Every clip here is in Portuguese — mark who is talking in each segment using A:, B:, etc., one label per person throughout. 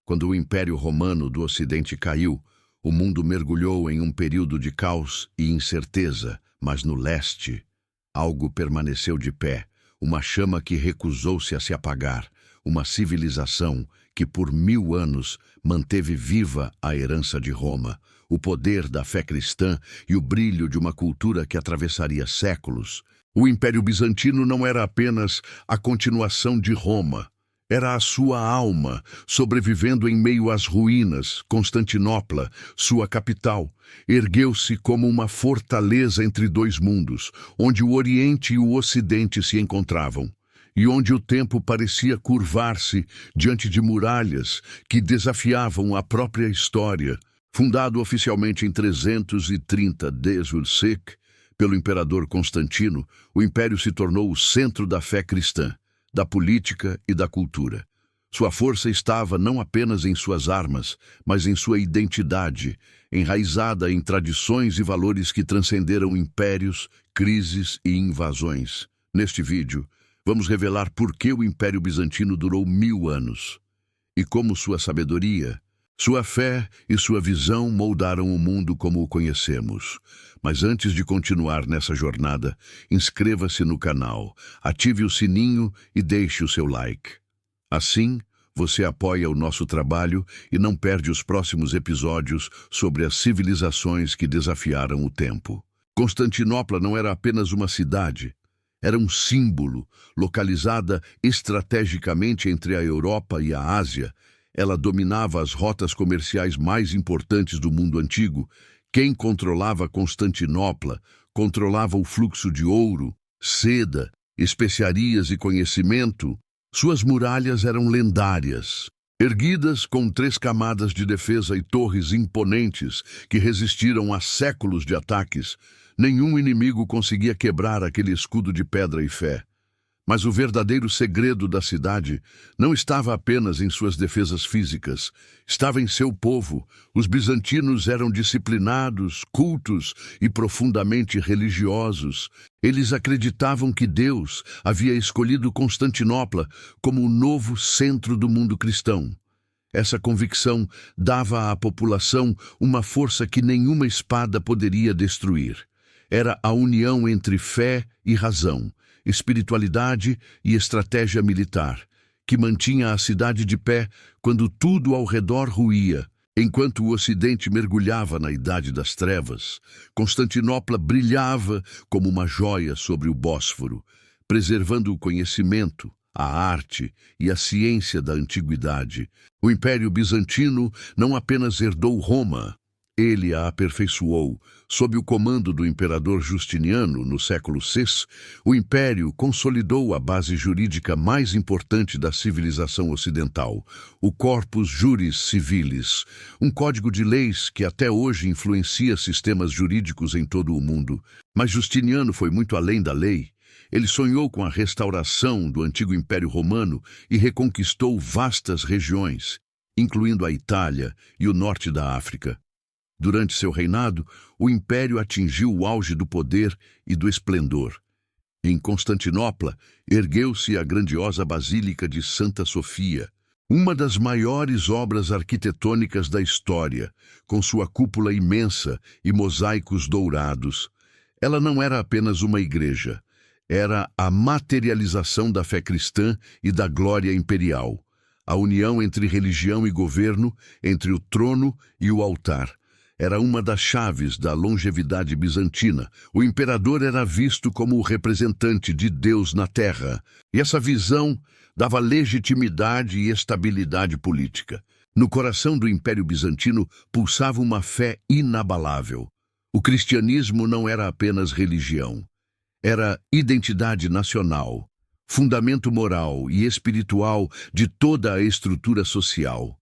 A: Quando o Império Romano do Ocidente caiu, o mundo mergulhou em um período de caos e incerteza, mas no leste, algo permaneceu de pé, uma chama que recusou-se a se apagar, uma civilização que por 1000 anos manteve viva a herança de Roma, o poder da fé cristã e o brilho de uma cultura que atravessaria séculos. O Império Bizantino não era apenas a continuação de Roma, era a sua alma, sobrevivendo em meio às ruínas. Constantinopla, sua capital, ergueu-se como uma fortaleza entre dois mundos, onde o Oriente e o Ocidente se encontravam, e onde o tempo parecia curvar-se diante de muralhas que desafiavam a própria história. Fundado oficialmente em 330 d.C. pelo imperador Constantino, o império se tornou o centro da fé cristã, da política e da cultura. Sua força estava não apenas em suas armas, mas em sua identidade, enraizada em tradições e valores que transcenderam impérios, crises e invasões. Neste vídeo, vamos revelar por que o Império Bizantino durou 1000 anos e como sua sabedoria, sua fé e sua visão moldaram o mundo como o conhecemos. Mas antes de continuar nessa jornada, inscreva-se no canal, ative o sininho e deixe o seu like. Assim, você apoia o nosso trabalho e não perde os próximos episódios sobre as civilizações que desafiaram o tempo. Constantinopla não era apenas uma cidade, era um símbolo, localizada estrategicamente entre a Europa e a Ásia. Ela dominava as rotas comerciais mais importantes do mundo antigo. Quem controlava Constantinopla controlava o fluxo de ouro, seda, especiarias e conhecimento. Suas muralhas eram lendárias, erguidas com 3 camadas de defesa e torres imponentes que resistiram a séculos de ataques. Nenhum inimigo conseguia quebrar aquele escudo de pedra e fé. Mas o verdadeiro segredo da cidade não estava apenas em suas defesas físicas, estava em seu povo. Os bizantinos eram disciplinados, cultos e profundamente religiosos. Eles acreditavam que Deus havia escolhido Constantinopla como o novo centro do mundo cristão. Essa convicção dava à população uma força que nenhuma espada poderia destruir. Era a união entre fé e razão, espiritualidade e estratégia militar, que mantinha a cidade de pé quando tudo ao redor ruía. Enquanto o Ocidente mergulhava na Idade das Trevas, Constantinopla brilhava como uma joia sobre o Bósforo, preservando o conhecimento, a arte e a ciência da antiguidade. O Império Bizantino não apenas herdou Roma, ele a aperfeiçoou. Sob o comando do imperador Justiniano, no século VI, o império consolidou a base jurídica mais importante da civilização ocidental, o Corpus Juris Civilis, um código de leis que até hoje influencia sistemas jurídicos em todo o mundo. Mas Justiniano foi muito além da lei. Ele sonhou com a restauração do antigo Império Romano e reconquistou vastas regiões, incluindo a Itália e o norte da África. Durante seu reinado, o império atingiu o auge do poder e do esplendor. Em Constantinopla, ergueu-se a grandiosa Basílica de Santa Sofia, uma das maiores obras arquitetônicas da história, com sua cúpula imensa e mosaicos dourados. Ela não era apenas uma igreja, era a materialização da fé cristã e da glória imperial, a união entre religião e governo, entre o trono e o altar. Era uma das chaves da longevidade bizantina. O imperador era visto como o representante de Deus na terra, e essa visão dava legitimidade e estabilidade política. No coração do Império Bizantino pulsava uma fé inabalável. O cristianismo não era apenas religião, era identidade nacional, fundamento moral e espiritual de toda a estrutura social.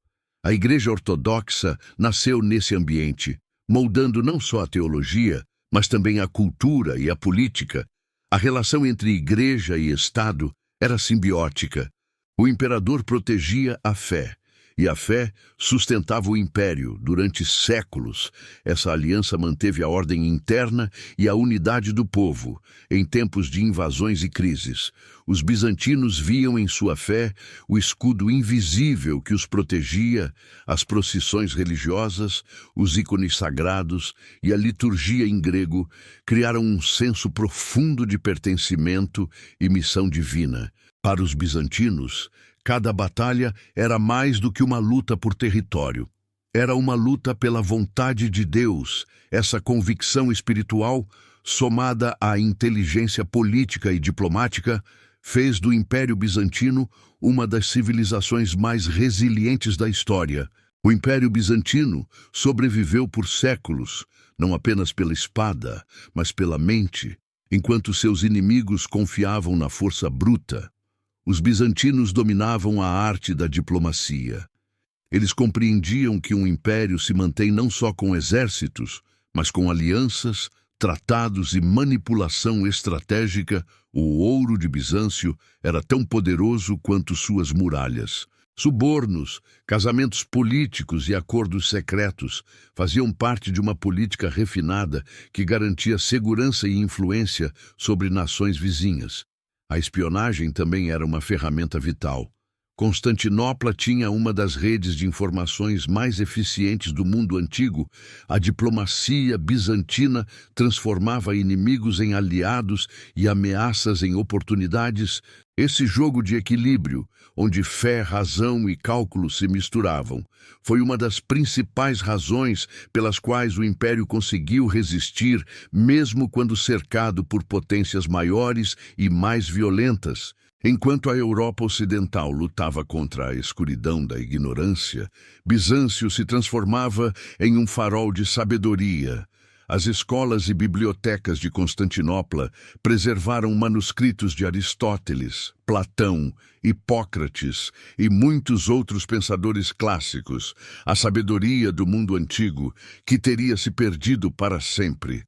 A: A Igreja Ortodoxa nasceu nesse ambiente, moldando não só a teologia, mas também a cultura e a política. A relação entre Igreja e Estado era simbiótica. O imperador protegia a fé, E a fé sustentava o império durante séculos. Essa aliança manteve a ordem interna e a unidade do povo em tempos de invasões e crises. Os bizantinos viam em sua fé o escudo invisível que os protegia, as procissões religiosas, os ícones sagrados e a liturgia em grego criaram um senso profundo de pertencimento e missão divina. Para os bizantinos, cada batalha era mais do que uma luta por território. Era uma luta pela vontade de Deus. Essa convicção espiritual, somada à inteligência política e diplomática, fez do Império Bizantino uma das civilizações mais resilientes da história. O Império Bizantino sobreviveu por séculos, não apenas pela espada, mas pela mente, enquanto seus inimigos confiavam na força bruta. Os bizantinos dominavam a arte da diplomacia. Eles compreendiam que um império se mantém não só com exércitos, mas com alianças, tratados e manipulação estratégica. O ouro de Bizâncio era tão poderoso quanto suas muralhas. Subornos, casamentos políticos e acordos secretos faziam parte de uma política refinada que garantia segurança e influência sobre nações vizinhas. A espionagem também era uma ferramenta vital. Constantinopla tinha uma das redes de informações mais eficientes do mundo antigo. A diplomacia bizantina transformava inimigos em aliados e ameaças em oportunidades. Esse jogo de equilíbrio, onde fé, razão e cálculo se misturavam, foi uma das principais razões pelas quais o Império conseguiu resistir, mesmo quando cercado por potências maiores e mais violentas. Enquanto a Europa Ocidental lutava contra a escuridão da ignorância, Bizâncio se transformava em um farol de sabedoria. As escolas e bibliotecas de Constantinopla preservaram manuscritos de Aristóteles, Platão, Hipócrates e muitos outros pensadores clássicos, a sabedoria do mundo antigo que teria se perdido para sempre.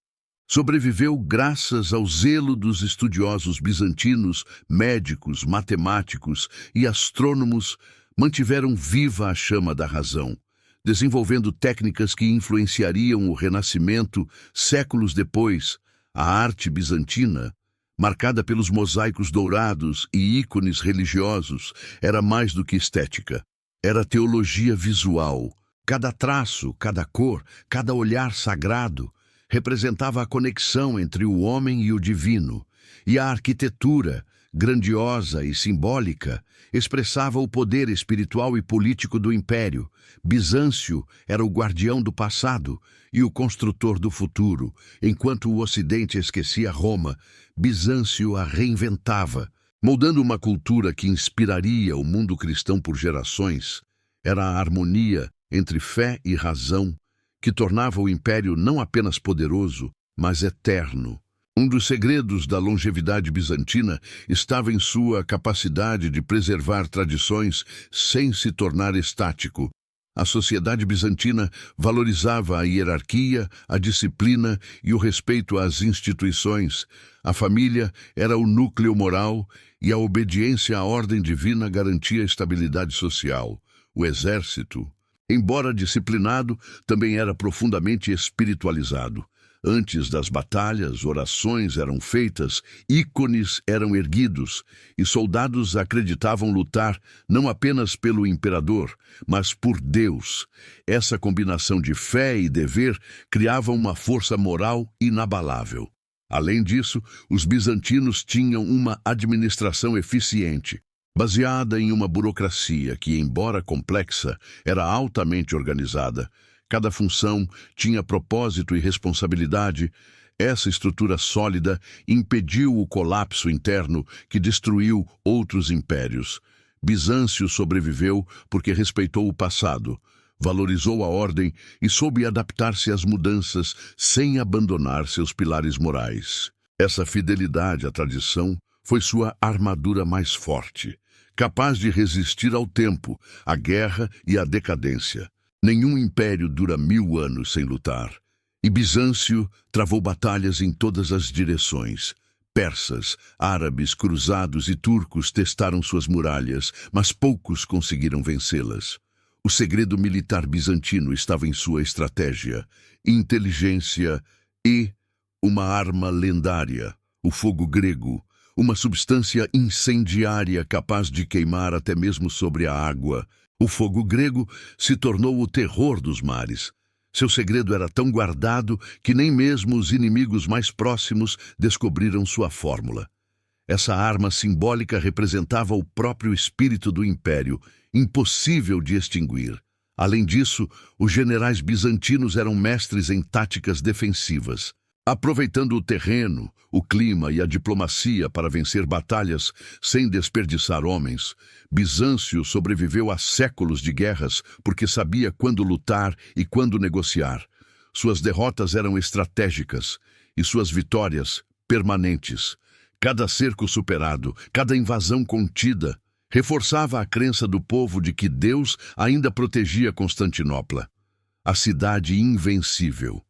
A: Sobreviveu graças ao zelo dos estudiosos bizantinos, médicos, matemáticos e astrônomos mantiveram viva a chama da razão, desenvolvendo técnicas que influenciariam o Renascimento séculos depois. A arte bizantina, marcada pelos mosaicos dourados e ícones religiosos, era mais do que estética. Era teologia visual. Cada traço, cada cor, cada olhar sagrado representava a conexão entre o homem e o divino, e a arquitetura, grandiosa e simbólica, expressava o poder espiritual e político do império. Bizâncio era o guardião do passado e o construtor do futuro. Enquanto o Ocidente esquecia Roma, Bizâncio a reinventava, moldando uma cultura que inspiraria o mundo cristão por gerações. Era a harmonia entre fé e razão que tornava o império não apenas poderoso, mas eterno. Um dos segredos da longevidade bizantina estava em sua capacidade de preservar tradições sem se tornar estático. A sociedade bizantina valorizava a hierarquia, a disciplina e o respeito às instituições. A família era o núcleo moral e a obediência à ordem divina garantia a estabilidade social. O exército, embora disciplinado, também era profundamente espiritualizado. Antes das batalhas, orações eram feitas, ícones eram erguidos, e soldados acreditavam lutar não apenas pelo imperador, mas por Deus. Essa combinação de fé e dever criava uma força moral inabalável. Além disso, os bizantinos tinham uma administração eficiente, baseada em uma burocracia que, embora complexa, era altamente organizada. Cada função tinha propósito e responsabilidade. Essa estrutura sólida impediu o colapso interno que destruiu outros impérios. Bizâncio sobreviveu porque respeitou o passado, valorizou a ordem e soube adaptar-se às mudanças sem abandonar seus pilares morais. Essa fidelidade à tradição foi sua armadura mais forte, capaz de resistir ao tempo, à guerra e à decadência. Nenhum império dura 1000 anos sem lutar. E Bizâncio travou batalhas em todas as direções. Persas, árabes, cruzados e turcos testaram suas muralhas, mas poucos conseguiram vencê-las. O segredo militar bizantino estava em sua estratégia, inteligência e uma arma lendária, o fogo grego, uma substância incendiária capaz de queimar até mesmo sobre a água. O fogo grego se tornou o terror dos mares. Seu segredo era tão guardado que nem mesmo os inimigos mais próximos descobriram sua fórmula. Essa arma simbólica representava o próprio espírito do império, impossível de extinguir. Além disso, os generais bizantinos eram mestres em táticas defensivas, aproveitando o terreno, o clima e a diplomacia para vencer batalhas sem desperdiçar homens. Bizâncio sobreviveu a séculos de guerras porque sabia quando lutar e quando negociar. Suas derrotas eram estratégicas e suas vitórias permanentes. Cada cerco superado, cada invasão contida, reforçava a crença do povo de que Deus ainda protegia Constantinopla, a cidade invencível.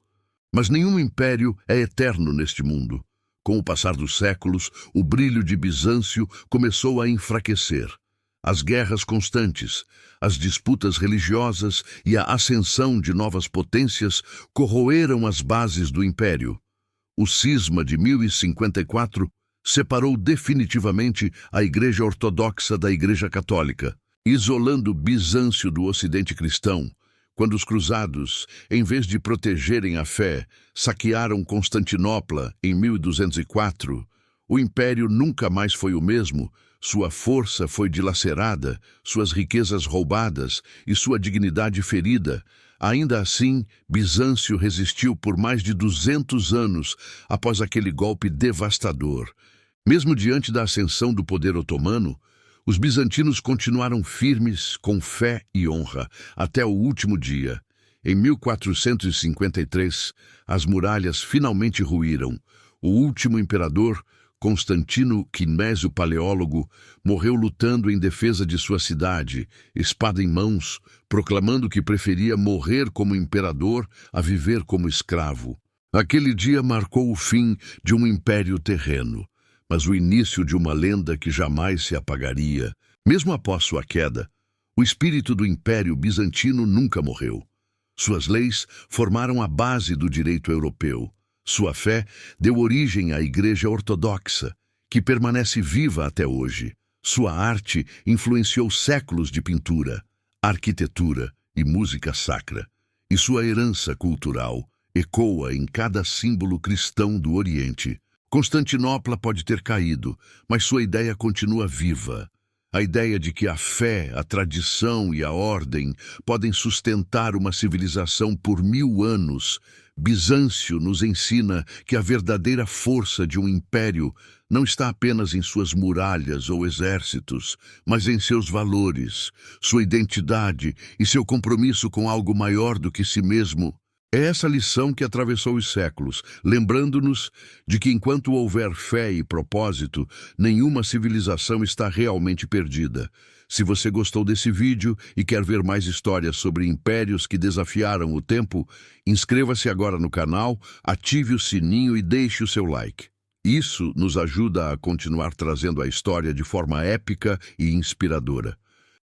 A: Mas nenhum império é eterno neste mundo. Com o passar dos séculos, o brilho de Bizâncio começou a enfraquecer. As guerras constantes, as disputas religiosas e a ascensão de novas potências corroeram as bases do império. O cisma de 1054 separou definitivamente a Igreja Ortodoxa da Igreja Católica, isolando Bizâncio do Ocidente cristão. Quando os cruzados, em vez de protegerem a fé, saquearam Constantinopla em 1204, o império nunca mais foi o mesmo, sua força foi dilacerada, suas riquezas roubadas e sua dignidade ferida. Ainda assim, Bizâncio resistiu por mais de 200 anos após aquele golpe devastador. Mesmo diante da ascensão do poder otomano, os bizantinos continuaram firmes com fé e honra até o último dia. Em 1453, as muralhas finalmente ruíram. O último imperador, Constantino Quimésio Paleólogo, morreu lutando em defesa de sua cidade, espada em mãos, proclamando que preferia morrer como imperador a viver como escravo. Aquele dia marcou o fim de um império terreno, mas o início de uma lenda que jamais se apagaria. Mesmo após sua queda, o espírito do Império Bizantino nunca morreu. Suas leis formaram a base do direito europeu. Sua fé deu origem à Igreja Ortodoxa, que permanece viva até hoje. Sua arte influenciou séculos de pintura, arquitetura e música sacra. E sua herança cultural ecoa em cada símbolo cristão do Oriente. Constantinopla pode ter caído, mas sua ideia continua viva. A ideia de que a fé, a tradição e a ordem podem sustentar uma civilização por 1000 anos. Bizâncio nos ensina que a verdadeira força de um império não está apenas em suas muralhas ou exércitos, mas em seus valores, sua identidade e seu compromisso com algo maior do que si mesmo. É essa lição que atravessou os séculos, lembrando-nos de que enquanto houver fé e propósito, nenhuma civilização está realmente perdida. Se você gostou desse vídeo e quer ver mais histórias sobre impérios que desafiaram o tempo, inscreva-se agora no canal, ative o sininho e deixe o seu like. Isso nos ajuda a continuar trazendo a história de forma épica e inspiradora.